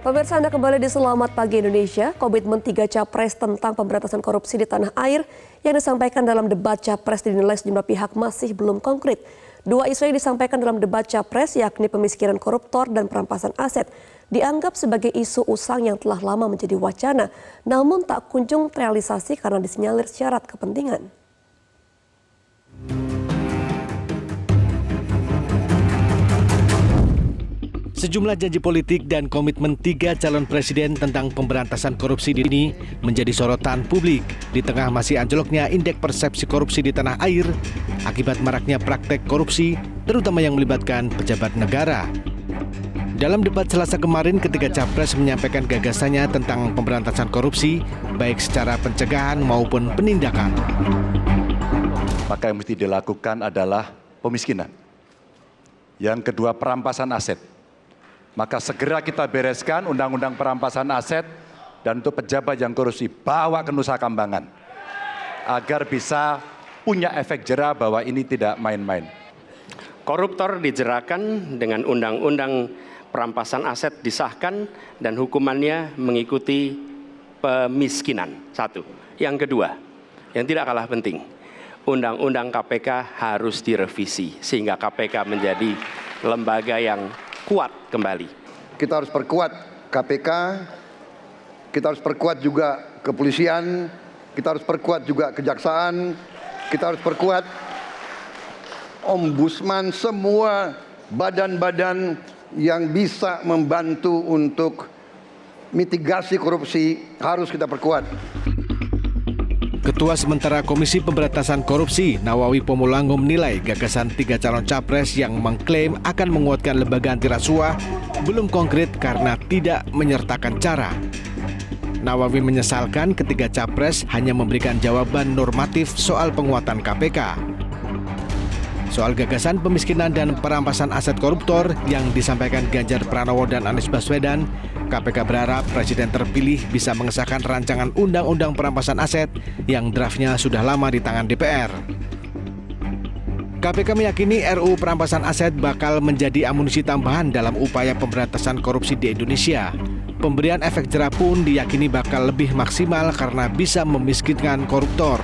Pemirsa, Anda kembali di Selamat Pagi Indonesia. Komitmen 3 capres tentang pemberantasan korupsi di tanah air yang disampaikan dalam debat capres dinilai sejumlah pihak masih belum konkret. Dua isu yang disampaikan dalam debat capres, yakni pemiskinan koruptor dan perampasan aset, dianggap sebagai isu usang yang telah lama menjadi wacana, namun tak kunjung terrealisasi karena disinyalir syarat kepentingan. Sejumlah janji politik dan komitmen 3 calon presiden tentang pemberantasan korupsi ini menjadi sorotan publik di tengah masih anjloknya indeks persepsi korupsi di tanah air akibat maraknya praktek korupsi, terutama yang melibatkan pejabat negara. Dalam debat Selasa kemarin, ketiga capres menyampaikan gagasannya tentang pemberantasan korupsi, baik secara pencegahan maupun penindakan. Maka yang mesti dilakukan adalah pemiskinan. Yang kedua, perampasan aset. Maka segera kita bereskan undang-undang perampasan aset dan untuk pejabat yang korupsi bawa ke Nusa Kambangan agar bisa punya efek jera bahwa ini tidak main-main. Koruptor dijeratkan dengan undang-undang perampasan aset disahkan dan hukumannya mengikuti pemiskinan. Satu. Yang kedua, yang tidak kalah penting, undang-undang KPK harus direvisi sehingga KPK menjadi lembaga yang kuat kembali. Kita harus perkuat KPK, kita harus perkuat juga kepolisian, kita harus perkuat juga kejaksaan, kita harus perkuat ombudsman, semua badan-badan yang bisa membantu untuk mitigasi korupsi harus kita perkuat. Ketua Sementara Komisi Pemberantasan Korupsi, Nawawi Pomulango menilai gagasan 3 calon capres yang mengklaim akan menguatkan lembaga anti rasuah belum konkret karena tidak menyertakan cara. Nawawi menyesalkan ketiga capres hanya memberikan jawaban normatif soal penguatan KPK. Soal gagasan pemiskinan dan perampasan aset koruptor yang disampaikan Ganjar Pranowo dan Anies Baswedan, KPK berharap Presiden terpilih bisa mengesahkan rancangan undang-undang perampasan aset yang draftnya sudah lama di tangan DPR. KPK meyakini RUU perampasan aset bakal menjadi amunisi tambahan dalam upaya pemberantasan korupsi di Indonesia. Pemberian efek jera pun diyakini bakal lebih maksimal karena bisa memiskinkan koruptor.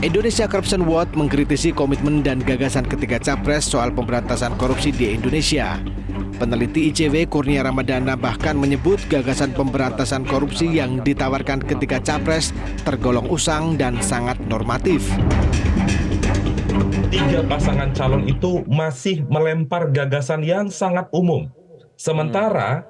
Indonesia Corruption Watch mengkritisi komitmen dan gagasan ketiga capres soal pemberantasan korupsi di Indonesia. Peneliti ICW Kurnia Ramadana bahkan menyebut gagasan pemberantasan korupsi yang ditawarkan ketiga capres tergolong usang dan sangat normatif. 3 pasangan calon itu masih melempar gagasan yang sangat umum. Sementara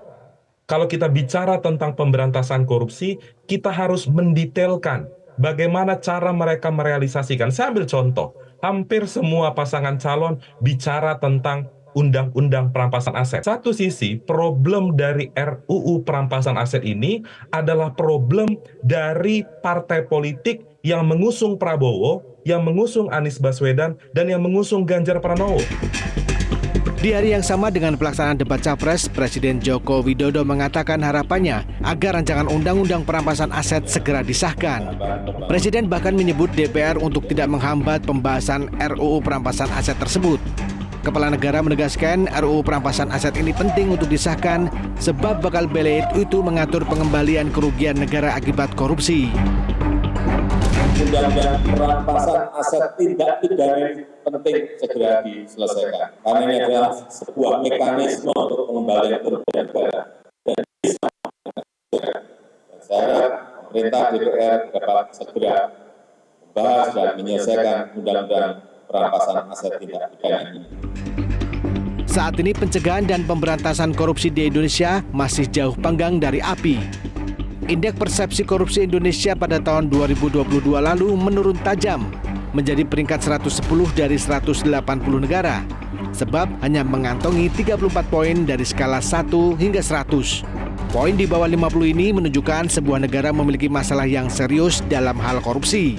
kalau kita bicara tentang pemberantasan korupsi, kita harus mendetailkan bagaimana cara mereka merealisasikan. Saya ambil contoh, hampir semua pasangan calon bicara tentang undang-undang perampasan aset. Satu sisi, problem dari RUU perampasan aset ini adalah problem dari partai politik yang mengusung Prabowo, yang mengusung Anies Baswedan, dan yang mengusung Ganjar Pranowo. Di hari yang sama dengan pelaksanaan debat capres, Presiden Joko Widodo mengatakan harapannya agar rancangan undang-undang perampasan aset segera disahkan. Presiden bahkan menyebut DPR untuk tidak menghambat pembahasan RUU perampasan aset tersebut. Kepala negara menegaskan RUU perampasan aset ini penting untuk disahkan sebab bakal belit itu mengatur pengembalian kerugian negara akibat korupsi. Undang-undang perampasan aset tindak pidana penting segera diselesaikan. Karena ini adalah sebuah mekanisme untuk pengembalian kerugian negara. Dan saya harap pemerintah DPR dapat segera membahas dan menyelesaikan undang-undang perampasan aset tindak pidana ini. Saat ini pencegahan dan pemberantasan korupsi di Indonesia masih jauh panggang dari api. Indeks persepsi korupsi Indonesia pada tahun 2022 lalu menurun tajam menjadi peringkat 110 dari 180 negara, sebab hanya mengantongi 34 poin dari skala 1 hingga 100. Poin di bawah 50 ini menunjukkan sebuah negara memiliki masalah yang serius dalam hal korupsi.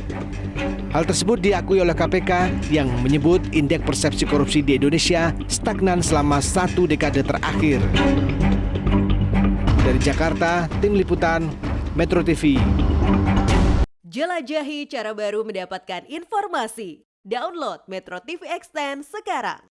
Hal tersebut diakui oleh KPK yang menyebut indeks persepsi korupsi di Indonesia stagnan selama 1 dekade terakhir. Dari Jakarta, Tim Liputan, Metro TV. Jelajahi cara baru mendapatkan informasi. Download Metro TV Extend sekarang.